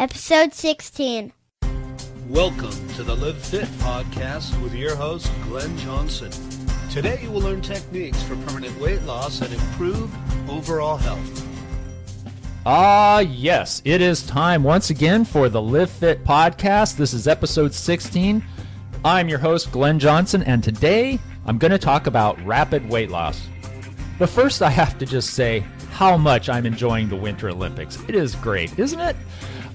Episode 16. Welcome to the Live Fit podcast with your host, Glenn Johnson. Today you will learn techniques for permanent weight loss and improved overall health. Yes, it is time once again for the Live Fit podcast. This is episode 16. I'm your host, Glenn Johnson, and today I'm going to talk about rapid weight loss. But first, I have to just say how much I'm enjoying the Winter Olympics. It is great, isn't it?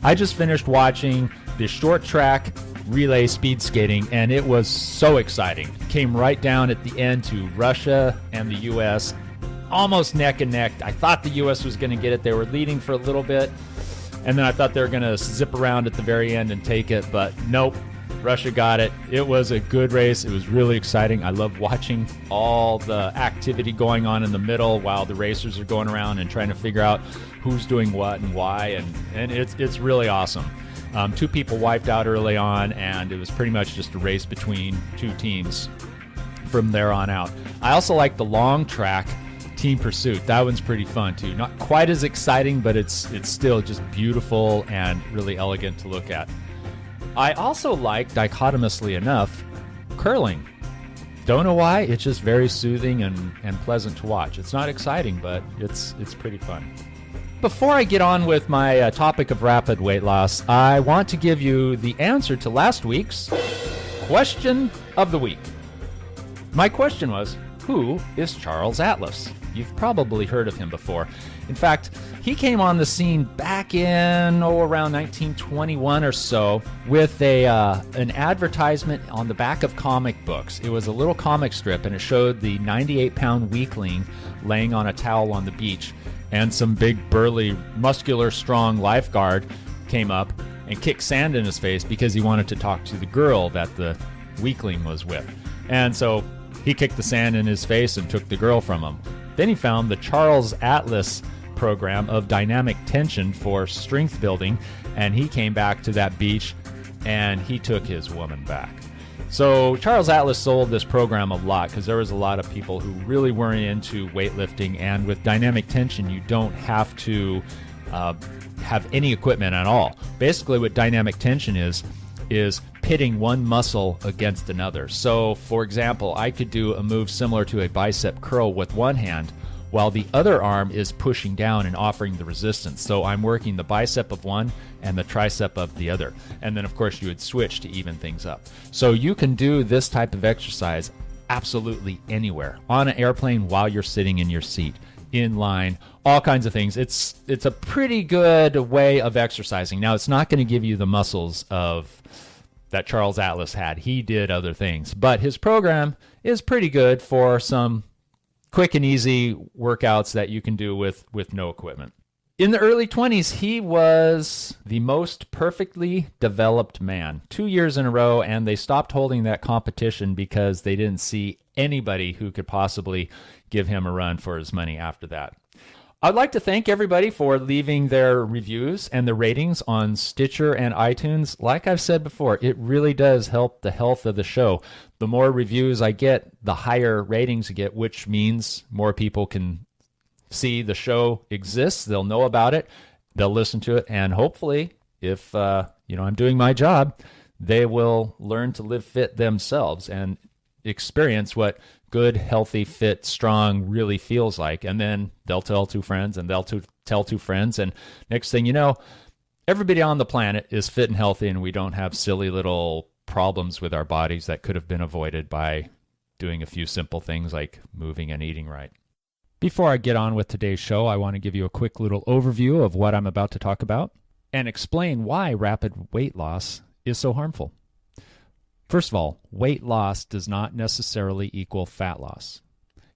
I just finished watching the short track relay speed skating, and it was so exciting. Came right down at the end to Russia and the U.S., almost neck and neck. I thought the U.S. was going to get it. They were leading for a little bit, and then I thought they were going to zip around at the very end and take it, but nope. Russia got it. It was a good race. It was really exciting. I love watching all the activity going on in the middle while the racers are going around and trying to figure out who's doing what and why, and it's really awesome. Two people wiped out early on, and it was pretty much just a race between two teams from there on out. I also like the long track team pursuit. That one's pretty fun too. Not quite as exciting, but it's still just beautiful and really elegant to look at. I also like, dichotomously enough, curling. Don't know why, it's just very soothing and pleasant to watch. It's not exciting, but it's pretty fun. Before I get on with my topic of rapid weight loss, I want to give you the answer to last week's question of the week. My question was, who is Charles Atlas? You've probably heard of him before. In fact, he came on the scene back in around 1921 or so with an advertisement on the back of comic books. It was a little comic strip, and it showed the 98-pound weakling laying on a towel on the beach, and some big, burly, muscular, strong lifeguard came up and kicked sand in his face because he wanted to talk to the girl that the weakling was with. And so he kicked the sand in his face and took the girl from him. Then he found the Charles Atlas program of dynamic tension for strength building, and he came back to that beach and he took his woman back. So Charles Atlas sold this program a lot because there was a lot of people who really weren't into weightlifting, and with dynamic tension you don't have to have any equipment at all. Basically what dynamic tension is pitting one muscle against another. So, for example, I could do a move similar to a bicep curl with one hand while the other arm is pushing down and offering the resistance. So I'm working the bicep of one and the tricep of the other. And then, of course, you would switch to even things up. So you can do this type of exercise absolutely anywhere. On an airplane while you're sitting in your seat, in line, all kinds of things. It's a pretty good way of exercising. Now, it's not going to give you the muscles that Charles Atlas had. He did other things, but his program is pretty good for some quick and easy workouts that you can do with no equipment. In the early 20s, he was the most perfectly developed man. 2 years in a row, and they stopped holding that competition because they didn't see anybody who could possibly give him a run for his money after that. I'd like to thank everybody for leaving their reviews and the ratings on Stitcher and iTunes. Like I've said before, it really does help the health of the show. The more reviews I get, the higher ratings I get, which means more people can see the show exists. They'll know about it. They'll listen to it. And hopefully, if I'm doing my job, they will learn to live fit themselves and experience what good, healthy, fit, strong really feels like. And then they'll tell two friends, and they'll tell two friends. And next thing you know, everybody on the planet is fit and healthy, and we don't have silly little problems with our bodies that could have been avoided by doing a few simple things like moving and eating right. Before I get on with today's show, I want to give you a quick little overview of what I'm about to talk about and explain why rapid weight loss is so harmful. First of all, weight loss does not necessarily equal fat loss.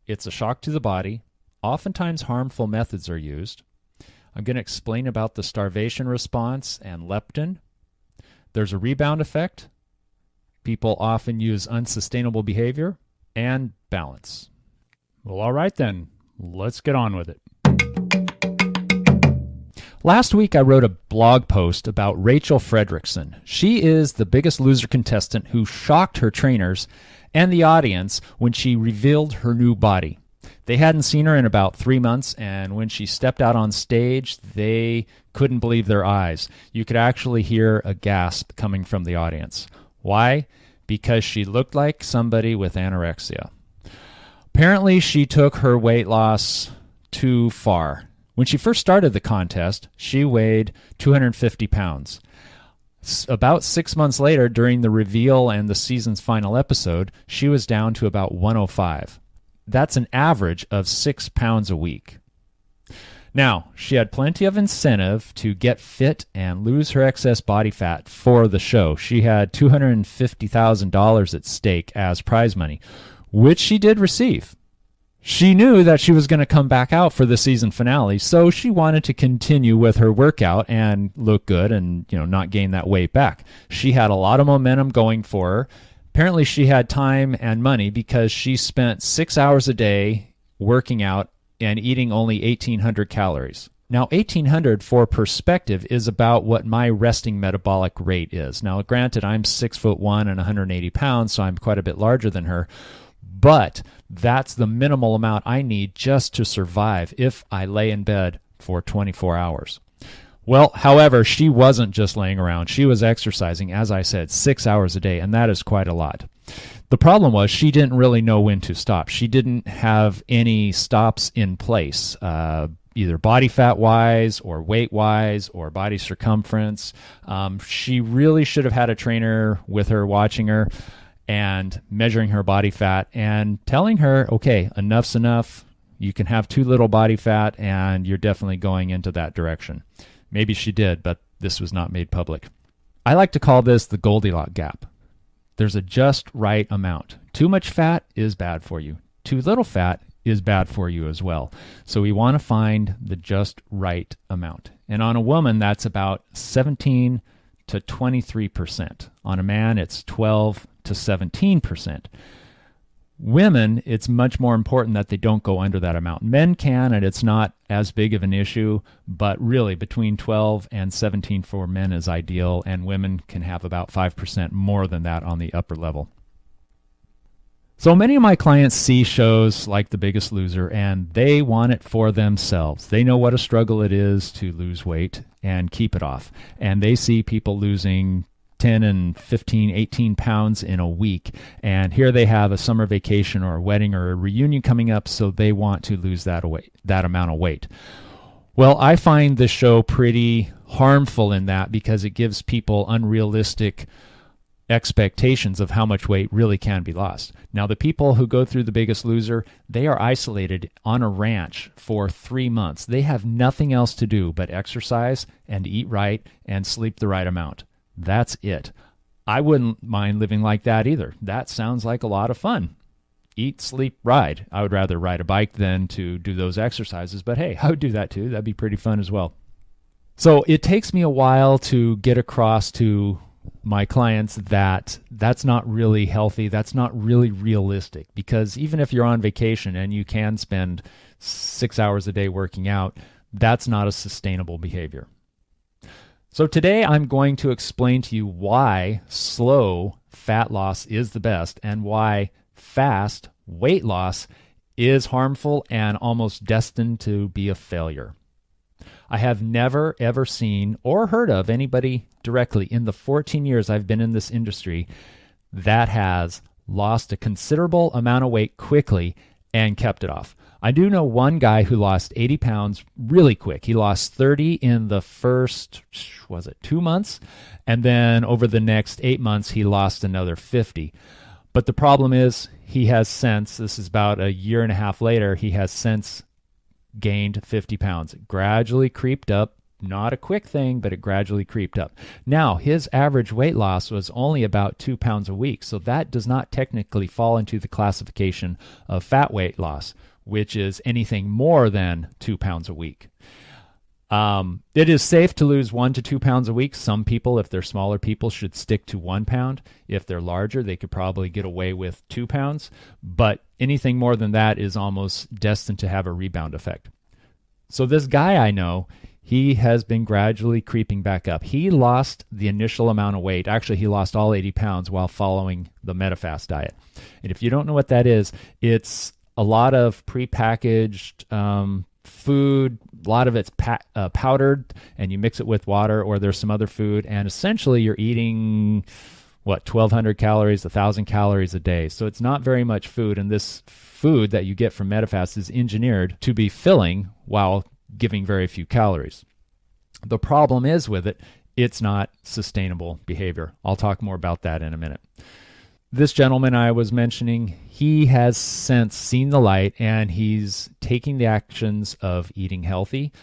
It's a shock to the body. Oftentimes harmful methods are used. I'm going to explain about the starvation response and leptin. There's a rebound effect. People often use unsustainable behavior and balance. Well, all right then, let's get on with it. Last week, I wrote a blog post about Rachel Frederickson. She is the Biggest Loser contestant who shocked her trainers and the audience when she revealed her new body. They hadn't seen her in about 3 months, and when she stepped out on stage, they couldn't believe their eyes. You could actually hear a gasp coming from the audience. Why? Because she looked like somebody with anorexia. Apparently, she took her weight loss too far. When she first started the contest, she weighed 250 pounds. About 6 months later, during the reveal and the season's final episode, she was down to about 105. That's an average of 6 pounds a week. Now, she had plenty of incentive to get fit and lose her excess body fat for the show. She had $250,000 at stake as prize money, which she did receive. She knew that she was going to come back out for the season finale, so she wanted to continue with her workout and look good and, not gain that weight back. She had a lot of momentum going for her. Apparently, she had time and money because she spent 6 hours a day working out and eating only 1,800 calories. Now, 1,800, for perspective, is about what my resting metabolic rate is. Now, granted, I'm 6'1" and 180 pounds, so I'm quite a bit larger than her. But that's the minimal amount I need just to survive if I lay in bed for 24 hours. Well, however, she wasn't just laying around. She was exercising, as I said, 6 hours a day, and that is quite a lot. The problem was she didn't really know when to stop. She didn't have any stops in place, either body fat-wise or weight-wise or body circumference. She really should have had a trainer with her watching her and measuring her body fat and telling her, okay, enough's enough. You can have too little body fat, and you're definitely going into that direction. Maybe she did, but this was not made public. I like to call this the Goldilock Gap. There's a just right amount. Too much fat is bad for you. Too little fat is bad for you as well. So we want to find the just right amount. And on a woman, that's about 17 to 23%. On a man, it's 12 to 17%. Women, it's much more important that they don't go under that amount. Men can, and it's not as big of an issue, but really between 12 and 17 for men is ideal, and women can have about 5% more than that on the upper level. So many of my clients see shows like The Biggest Loser, and they want it for themselves. They know what a struggle it is to lose weight and keep it off. And they see people losing 10 and 15, 18 pounds in a week. And here they have a summer vacation or a wedding or a reunion coming up, so they want to lose that amount of weight. Well, I find this show pretty harmful in that because it gives people unrealistic expectations of how much weight really can be lost. Now, the people who go through The Biggest Loser, they are isolated on a ranch for 3 months. They have nothing else to do but exercise and eat right and sleep the right amount. That's it. I wouldn't mind living like that either. That sounds like a lot of fun. Eat, sleep, ride. I would rather ride a bike than to do those exercises, but hey, I would do that too. That'd be pretty fun as well. So it takes me a while to get across to my clients that that's not really healthy. That's not really realistic, because even if you're on vacation and you can spend 6 hours a day working out, that's not a sustainable behavior. So today I'm going to explain to you why slow fat loss is the best and why fast weight loss is harmful and almost destined to be a failure. I have never, ever seen or heard of anybody directly in the 14 years I've been in this industry that has lost a considerable amount of weight quickly and kept it off. I do know one guy who lost 80 pounds really quick. He lost 30 in the first, 2 months? And then over the next 8 months, he lost another 50. But the problem is he has since, this is about a year and a half later, he has since gained 50 pounds. It gradually creeped up. Not a quick thing, but it gradually creeped up. Now, his average weight loss was only about 2 pounds a week, so that does not technically fall into the classification of fat weight loss, which is anything more than 2 pounds a week. It is safe to lose 1 to 2 pounds a week. Some people, if they're smaller people, should stick to 1 pound. If they're larger, they could probably get away with 2 pounds. But anything more than that is almost destined to have a rebound effect. So this guy I know, he has been gradually creeping back up. He lost the initial amount of weight. Actually, he lost all 80 pounds while following the MetaFast diet. And if you don't know what that is, it's a lot of prepackaged food. A lot of it's powdered, and you mix it with water, or there's some other food, and essentially you're eating 1,200 calories, 1,000 calories a day. So it's not very much food, and this food that you get from Medifast is engineered to be filling while giving very few calories. The problem is with it, it's not sustainable behavior. I'll talk more about that in a minute. This gentleman I was mentioning, he has since seen the light, and he's taking the actions of eating healthy,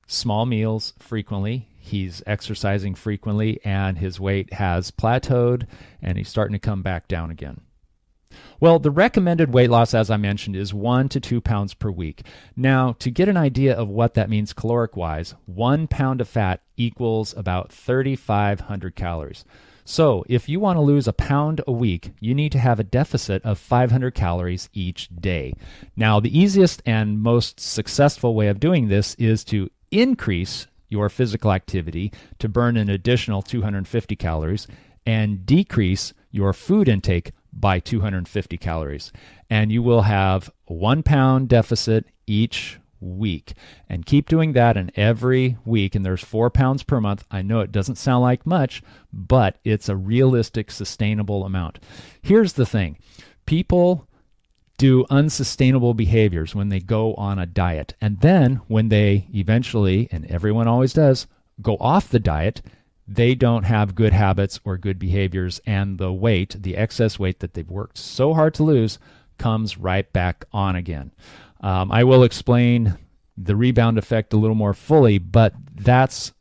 small meals frequently. He's exercising frequently, and his weight has plateaued, and he's starting to come back down again. Well, the recommended weight loss, as I mentioned, is 1 to 2 pounds per week. Now, to get an idea of what that means caloric-wise, 1 pound of fat equals about 3,500 calories. So if you want to lose a pound a week, you need to have a deficit of 500 calories each day. Now, the easiest and most successful way of doing this is to increase your physical activity to burn an additional 250 calories and decrease your food intake by 250 calories. And you will have a 1 pound deficit each week. And keep doing that in every week. And there's 4 pounds per month. I know it doesn't sound like much, but it's a realistic, sustainable amount. Here's the thing. People do unsustainable behaviors when they go on a diet. And then when they eventually, and everyone always does, go off the diet, they don't have good habits or good behaviors, and the weight, the excess weight that they've worked so hard to lose, comes right back on again. I will explain the rebound effect a little more fully, but that's,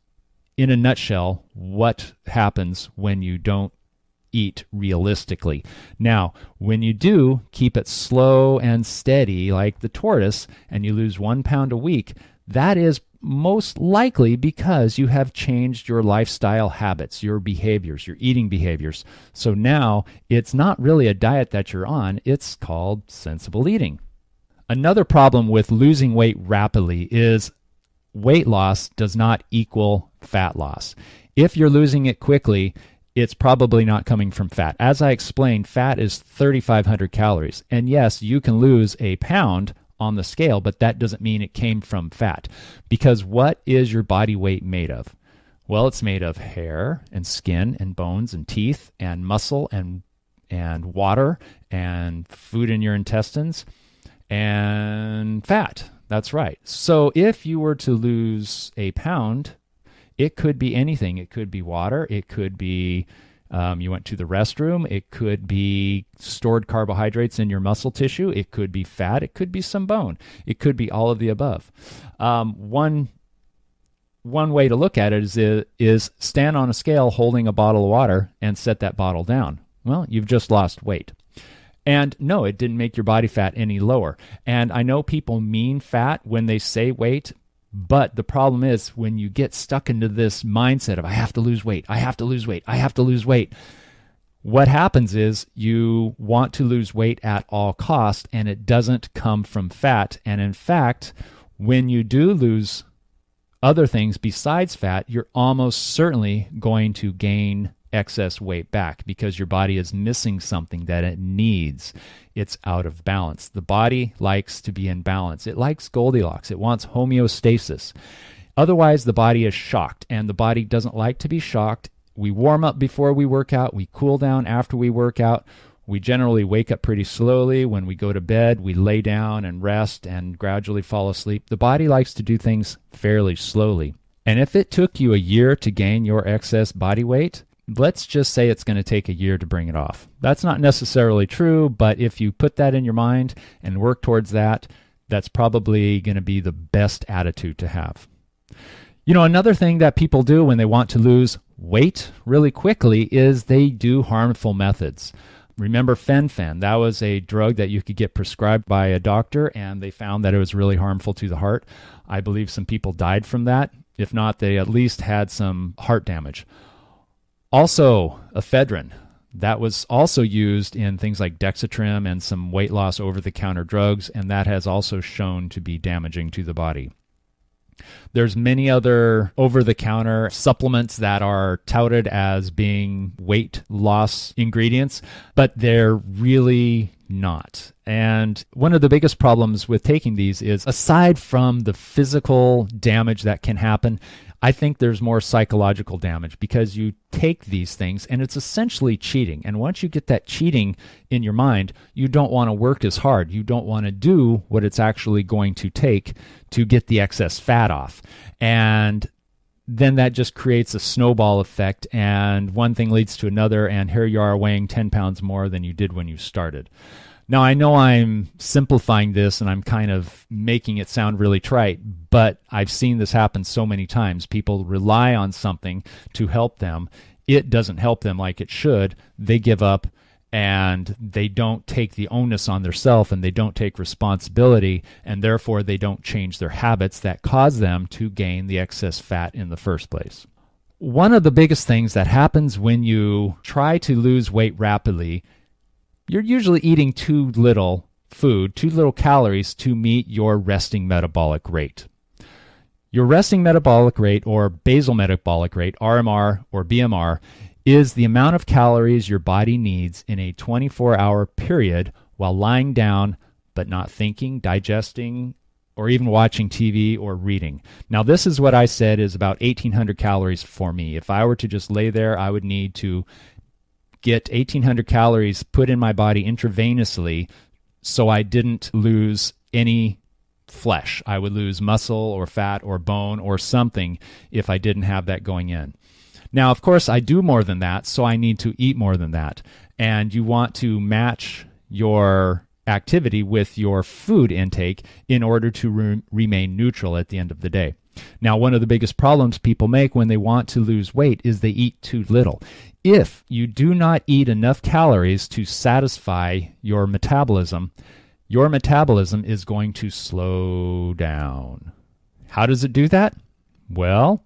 in a nutshell, what happens when you don't eat realistically. Now, when you do keep it slow and steady like the tortoise, and you lose 1 pound a week, that is most likely because you have changed your lifestyle habits, your behaviors, your eating behaviors. So now it's not really a diet that you're on, it's called sensible eating. Another problem with losing weight rapidly is weight loss does not equal fat loss. If you're losing it quickly, it's probably not coming from fat. As I explained, fat is 3,500 calories. And yes, you can lose a pound on the scale, but that doesn't mean it came from fat. Because what is your body weight made of? Well, it's made of hair and skin and bones and teeth and muscle and water and food in your intestines and fat. That's right. So if you were to lose a pound, it could be anything. It could be water. It could be you went to the restroom. It could be stored carbohydrates in your muscle tissue. It could be fat. It could be some bone. It could be all of the above. One way to look at it is stand on a scale holding a bottle of water and set that bottle down. Well, you've just lost weight. And no, it didn't make your body fat any lower. And I know people mean fat when they say weight, but the problem is when you get stuck into this mindset of I have to lose weight, I have to lose weight, I have to lose weight, what happens is you want to lose weight at all cost, and it doesn't come from fat. And in fact, when you do lose other things besides fat, you're almost certainly going to gain excess weight back because your body is missing something that it needs. It's out of balance. The body likes to be in balance. It likes Goldilocks. It wants homeostasis. Otherwise, the body is shocked, and the body doesn't like to be shocked. We warm up before we work out. We cool down after we work out. We generally wake up pretty slowly. When we go to bed, we lay down and rest and gradually fall asleep. The body likes to do things fairly slowly. And if it took you a year to gain your excess body weight, let's just say it's going to take a year to bring it off. That's not necessarily true, but if you put that in your mind and work towards that, that's probably going to be the best attitude to have. You know, another thing that people do when they want to lose weight really quickly is they do harmful methods. Remember fen-phen? That was a drug that you could get prescribed by a doctor, and they found that it was really harmful to the heart. I believe some people died from that. If not, they at least had some heart damage. Also, ephedrine. That was also used in things like Dexatrim and some weight loss over-the-counter drugs, and that has also shown to be damaging to the body. There's many other over-the-counter supplements that are touted as being weight loss ingredients, but they're really not. And one of the biggest problems with taking these is, aside from the physical damage that can happen, I think there's more psychological damage, because you take these things and it's essentially cheating. And once you get that cheating in your mind, you don't want to work as hard. You don't want to do what it's actually going to take to get the excess fat off. And then that just creates a snowball effect, and one thing leads to another, and here you are weighing 10 pounds more than you did when you started. Now, I know I'm simplifying this and I'm kind of making it sound really trite, but I've seen this happen so many times. People rely on something to help them. It doesn't help them like it should. They give up, and they don't take the onus on themselves, and they don't take responsibility, and therefore they don't change their habits that cause them to gain the excess fat in the first place. One of the biggest things that happens when you try to lose weight rapidly, you're usually eating too little food, too little calories to meet your resting metabolic rate. Your resting metabolic rate, or basal metabolic rate, RMR or BMR, is the amount of calories your body needs in a 24-hour period while lying down but not thinking, digesting, or even watching TV or reading. Now, this is what I said is about 1,800 calories for me. If I were to just lay there, I would need to get 1,800 calories put in my body intravenously so I didn't lose any flesh. I would lose muscle or fat or bone or something if I didn't have that going in. Now, of course, I do more than that, so I need to eat more than that. And you want to match your activity with your food intake in order to remain neutral at the end of the day. Now, one of the biggest problems people make when they want to lose weight is they eat too little. If you do not eat enough calories to satisfy your metabolism is going to slow down. How does it do that? Well,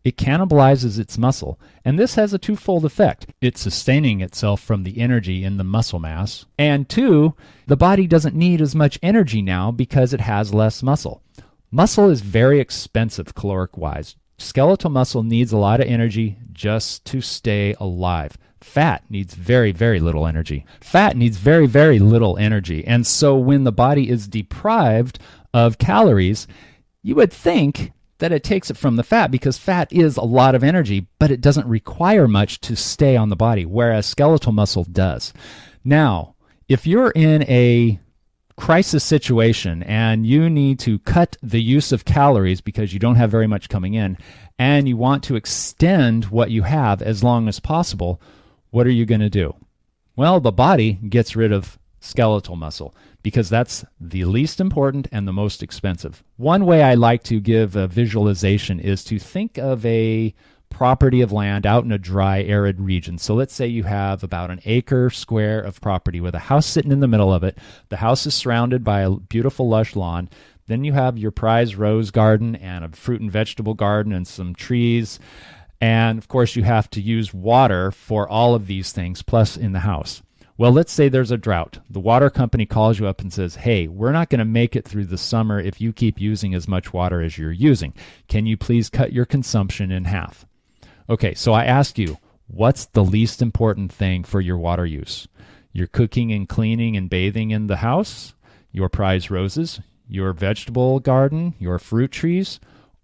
it cannibalizes its muscle, and this has a twofold effect. It's sustaining itself from the energy in the muscle mass, and two, the body doesn't need as much energy now because it has less muscle. Muscle is very expensive caloric-wise. Skeletal muscle needs a lot of energy just to stay alive. Fat needs very, very little energy. Fat needs very, very little energy. And so when the body is deprived of calories, you would think that it takes it from the fat, because fat is a lot of energy, but it doesn't require much to stay on the body, whereas skeletal muscle does. Now, if you're in a crisis situation and you need to cut the use of calories because you don't have very much coming in, and you want to extend what you have as long as possible, what are you going to do? Well, the body gets rid of skeletal muscle because that's the least important and the most expensive. One way I like to give a visualization is to think of a property of land out in a dry, arid region. So let's say you have about an acre square of property with a house sitting in the middle of it. The house is surrounded by a beautiful lush lawn. Then you have your prized rose garden and a fruit and vegetable garden and some trees. And of course, you have to use water for all of these things, plus in the house. Well, let's say there's a drought. The water company calls you up and says, hey, we're not going to make it through the summer if you keep using as much water as you're using. Can you please cut your consumption in half? Okay, so I ask you, what's the least important thing for your water use? Your cooking and cleaning and bathing in the house, your prized roses, your vegetable garden, your fruit trees,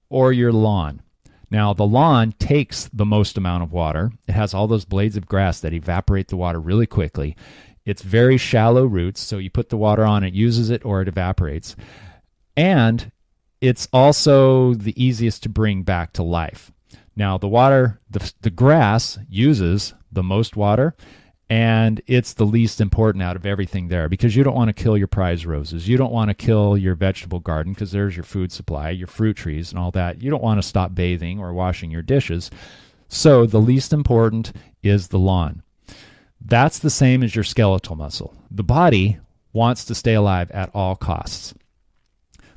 or your lawn? Now, the lawn takes the most amount of water. It has all those blades of grass that evaporate the water really quickly. It's very shallow roots, so you put the water on, it uses it or it evaporates. And it's also the easiest to bring back to life. Now, the grass uses the most water, and it's the least important out of everything there because you don't want to kill your prize roses. You don't want to kill your vegetable garden because there's your food supply, your fruit trees and all that. You don't want to stop bathing or washing your dishes. So the least important is the lawn. That's the same as your skeletal muscle. The body wants to stay alive at all costs.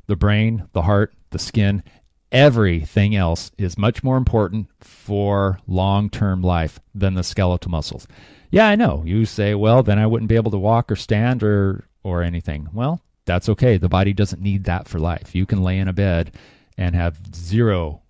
The brain, the heart, the skin, everything else is much more important for long-term life than the skeletal muscles. Yeah, I know. You say, well, then I wouldn't be able to walk or stand or anything. Well, that's okay. The body doesn't need that for life. You can lay in a bed and have zero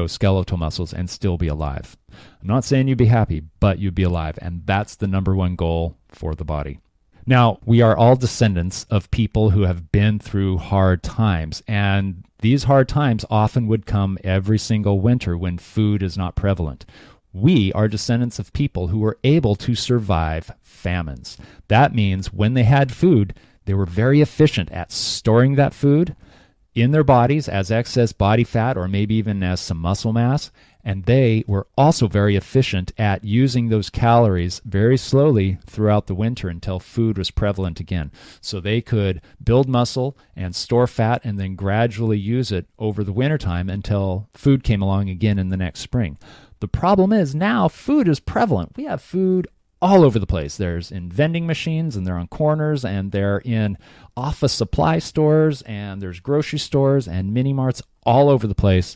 skeletal muscles and still be alive. I'm not saying you'd be happy, but you'd be alive. And that's the number one goal for the body. Now, we are all descendants of people who have been through hard times, and these hard times often would come every single winter when food is not prevalent. We are descendants of people who were able to survive famines. That means when they had food, they were very efficient at storing that food in their bodies as excess body fat or maybe even as some muscle mass. And they were also very efficient at using those calories very slowly throughout the winter until food was prevalent again. So they could build muscle and store fat and then gradually use it over the wintertime until food came along again in the next spring. The problem is now food is prevalent. We have food all over the place. There's in vending machines, and they're on corners, and they're in office supply stores, and there's grocery stores and mini marts all over the place.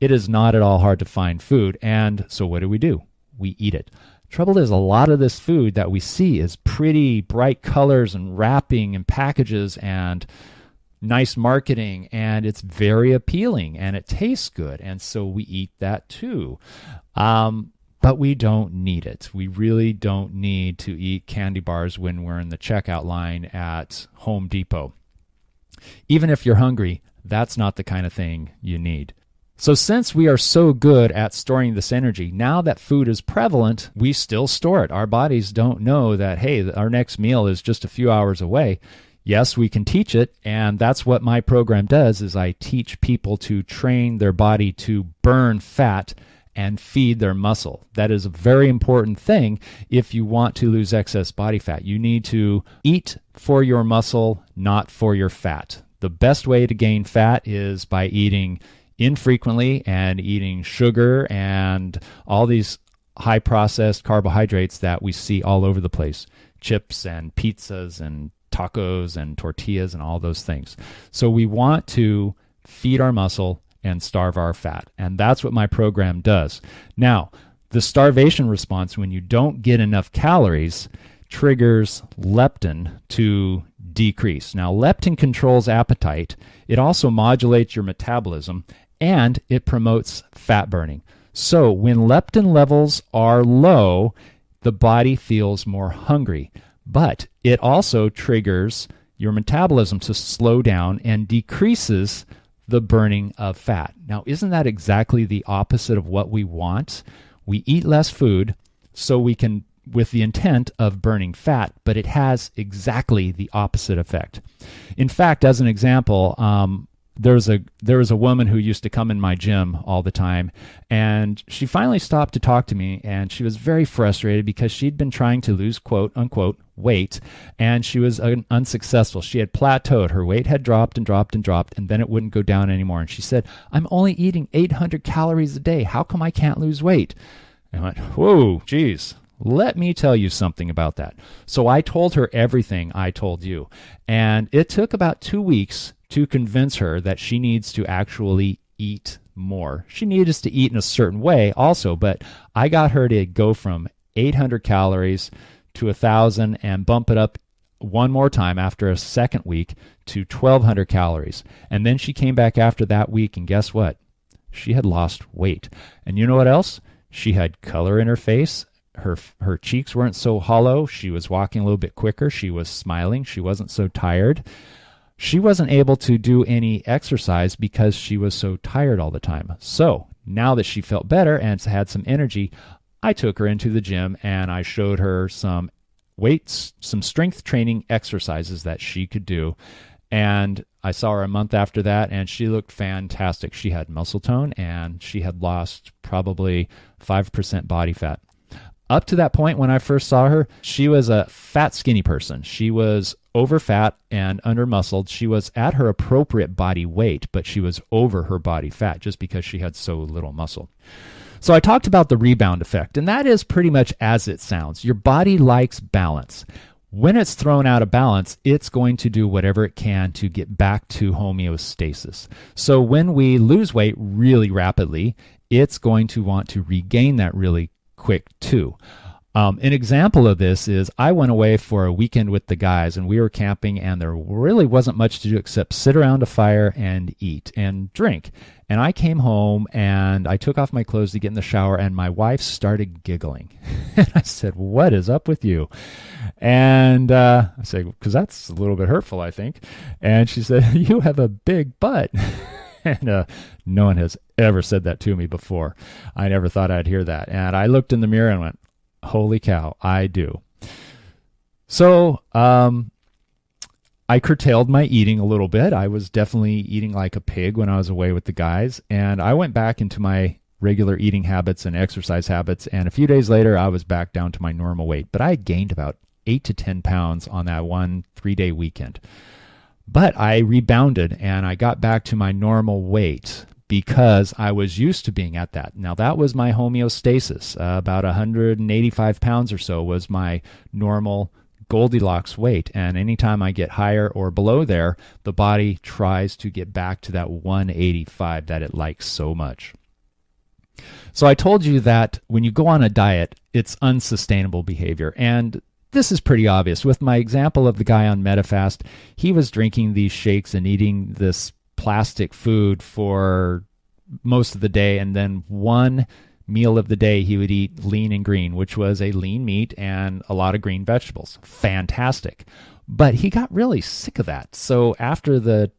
It is not at all hard to find food. And so what do? We eat it. Trouble is, a lot of this food that we see is pretty bright colors and wrapping and packages and nice marketing, and it's very appealing and it tastes good. And so we eat that too. But we don't need it. We really don't need to eat candy bars when we're in the checkout line at Home Depot. Even if you're hungry, that's not the kind of thing you need. So since we are so good at storing this energy, now that food is prevalent, we still store it. Our bodies don't know that, hey, our next meal is just a few hours away. Yes, we can teach it, and that's what my program does, is I teach people to train their body to burn fat and feed their muscle. That is a very important thing if you want to lose excess body fat. You need to eat for your muscle, not for your fat. The best way to gain fat is by eating infrequently and eating sugar and all these high processed carbohydrates that we see all over the place. Chips and pizzas and tacos and tortillas and all those things. So we want to feed our muscle and starve our fat. And that's what my program does. Now, the starvation response, when you don't get enough calories, triggers leptin to decrease. Now, leptin controls appetite. It also modulates your metabolism, and it promotes fat burning. So when leptin levels are low, the body feels more hungry. But it also triggers your metabolism to slow down and decreases the burning of fat. Now, isn't that exactly the opposite of what we want? We eat less food so we can, with the intent of burning fat, but it has exactly the opposite effect. In fact, as an example, there was a woman who used to come in my gym all the time, and she finally stopped to talk to me, and she was very frustrated because she'd been trying to lose quote unquote weight, and she was unsuccessful. She had plateaued. Her weight had dropped and dropped and dropped, and then it wouldn't go down anymore. And she said, "I'm only eating 800 calories a day. How come I can't lose weight?" And I went, "Whoa, geez. Let me tell you something about that." So I told her everything I told you, and it took about 2 weeks to convince her that she needs to actually eat more. She needs to eat in a certain way also, but I got her to go from 800 calories to 1,000 and bump it up one more time after a second week to 1,200 calories. And then she came back after that week, and guess what? She had lost weight. And you know what else? She had color in her face. Her cheeks weren't so hollow. She was walking a little bit quicker. She was smiling. She wasn't so tired. She wasn't able to do any exercise because she was so tired all the time. So now that she felt better and had some energy, I took her into the gym and I showed her some weights, some strength training exercises that she could do. And I saw her a month after that, and she looked fantastic. She had muscle tone, and she had lost probably 5% body fat. Up to that point when I first saw her, she was a fat, skinny person. She was over fat and under muscled. She was at her appropriate body weight, but she was over her body fat just because she had so little muscle. So I talked about the rebound effect, and that is pretty much as it sounds. Your body likes balance. When it's thrown out of balance, it's going to do whatever it can to get back to homeostasis. So when we lose weight really rapidly, it's going to want to regain that really quick too. An example of this is I went away for a weekend with the guys, and we were camping, and there really wasn't much to do except sit around a fire and eat and drink. And I came home and I took off my clothes to get in the shower, and my wife started giggling. And I said, "What is up with you?" And I say, because that's a little bit hurtful, I think. And she said, you have a big butt. And no one has ever said that to me before. I never thought I'd hear that. And I looked in the mirror and went, holy cow, I do. So I curtailed my eating a little bit. I was definitely eating like a pig when I was away with the guys. And I went back into my regular eating habits and exercise habits. And a few days later, I was back down to my normal weight. But I gained about 8 to 10 pounds on that 3-day weekend. But I rebounded and I got back to my normal weight because I was used to being at that. Now, that was my homeostasis. About 185 pounds or so was my normal Goldilocks weight. And anytime I get higher or below there, the body tries to get back to that 185 that it likes so much. So I told you that when you go on a diet, it's unsustainable behavior. And this is pretty obvious. With my example of the guy on Metafast, he was drinking these shakes and eating this plastic food for most of the day, and then one meal of the day he would eat lean and green, which was a lean meat and a lot of green vegetables. Fantastic. But he got really sick of that. So after the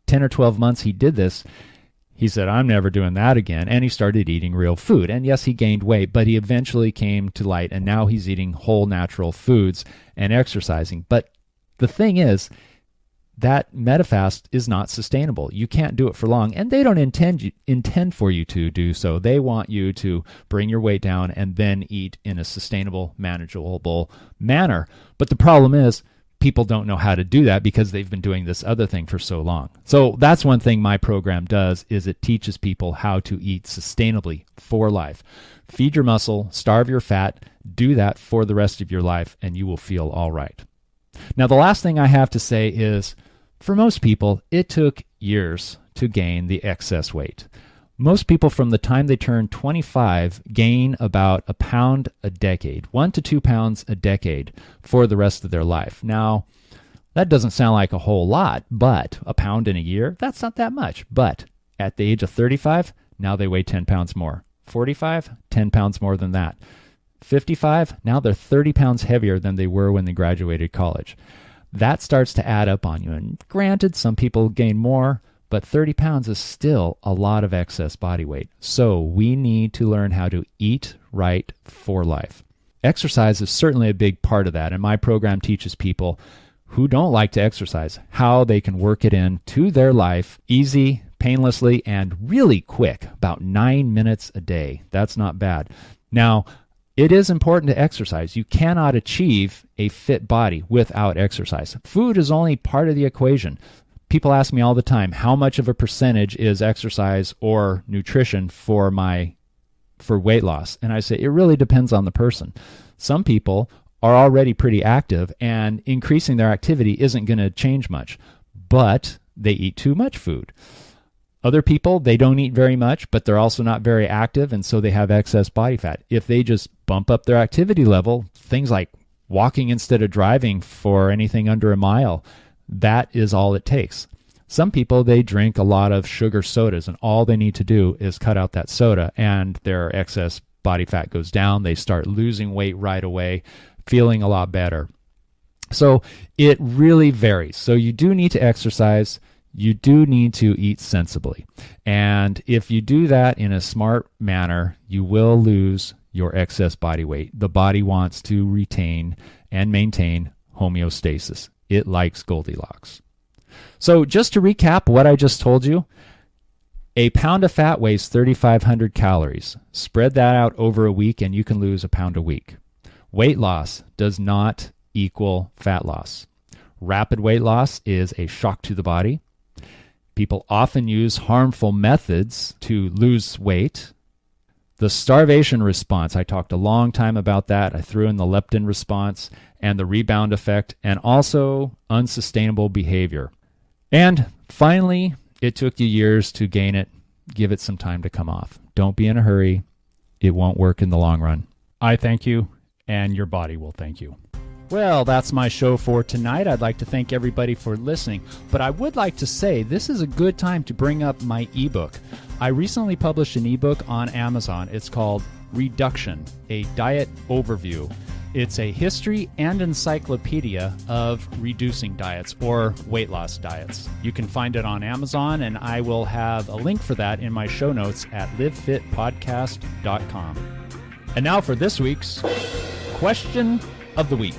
10 or 12 months he did this, he said, I'm never doing that again. And he started eating real food. And yes, he gained weight, but he eventually came to light. And now he's eating whole natural foods and exercising. But the thing is, that Metafast is not sustainable. You can't do it for long. And they don't intend for you to do so. They want you to bring your weight down and then eat in a sustainable, manageable manner. But the problem is, people don't know how to do that because they've been doing this other thing for so long. So that's one thing my program does, is it teaches people how to eat sustainably for life. Feed your muscle, starve your fat, do that for the rest of your life, and you will feel all right. Now, the last thing I have to say is, for most people, it took years to gain the excess weight. Most people from the time they turn 25 gain about a pound a decade, 1 to 2 pounds a decade for the rest of their life. Now, that doesn't sound like a whole lot, but a pound in a year, that's not that much. But at the age of 35, now they weigh 10 pounds more. 45, 10 pounds more than that. 55, now they're 30 pounds heavier than they were when they graduated college. That starts to add up on you. And granted, some people gain more, but 30 pounds is still a lot of excess body weight. So we need to learn how to eat right for life. Exercise is certainly a big part of that. And my program teaches people who don't like to exercise how they can work it in to their life easy, painlessly, and really quick, about 9 minutes a day. That's not bad. Now, it is important to exercise. You cannot achieve a fit body without exercise. Food is only part of the equation. People ask me all the time, how much of a percentage is exercise or nutrition for weight loss? And I say, it really depends on the person. Some people are already pretty active, and increasing their activity isn't going to change much, but they eat too much food. Other people, they don't eat very much, but they're also not very active, and so they have excess body fat. If they just bump up their activity level, things like walking instead of driving for anything under a mile, that is all it takes. Some people, they drink a lot of sugar sodas, and all they need to do is cut out that soda, and their excess body fat goes down. They start losing weight right away, feeling a lot better. So it really varies. So you do need to exercise. You do need to eat sensibly. And if you do that in a smart manner, you will lose your excess body weight. The body wants to retain and maintain homeostasis. It likes Goldilocks. So just to recap what I just told you, a pound of fat weighs 3,500 calories. Spread that out over a week and you can lose a pound a week. Weight loss does not equal fat loss. Rapid weight loss is a shock to the body. People often use harmful methods to lose weight. The starvation response, I talked a long time about that. I threw in the leptin response and the rebound effect, and also unsustainable behavior. And finally, it took you years to gain it. Give it some time to come off. Don't be in a hurry. It won't work in the long run. I thank you, and your body will thank you. Well, that's my show for tonight. I'd like to thank everybody for listening, but I would like to say this is a good time to bring up my ebook. I recently published an ebook on Amazon. It's called Reduction, a Diet Overview. It's a history and encyclopedia of reducing diets or weight loss diets. You can find it on Amazon, and I will have a link for that in my show notes at livefitpodcast.com. And now for this week's question of the week.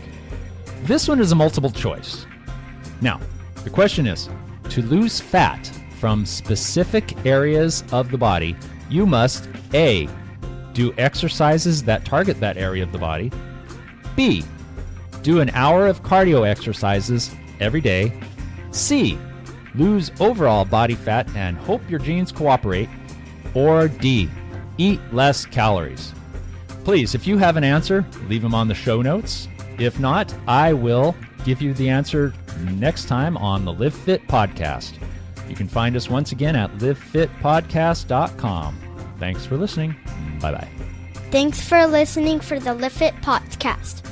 This one is a multiple choice. Now, the question is, to lose fat from specific areas of the body, you must A, do exercises that target that area of the body, B, do an hour of cardio exercises every day, C, lose overall body fat and hope your genes cooperate, or D, eat less calories. Please, if you have an answer, leave them on the show notes. If not, I will give you the answer next time on the Live Fit Podcast. You can find us once again at livefitpodcast.com. Thanks for listening. Bye-bye. Thanks for listening for the Live Fit Podcast.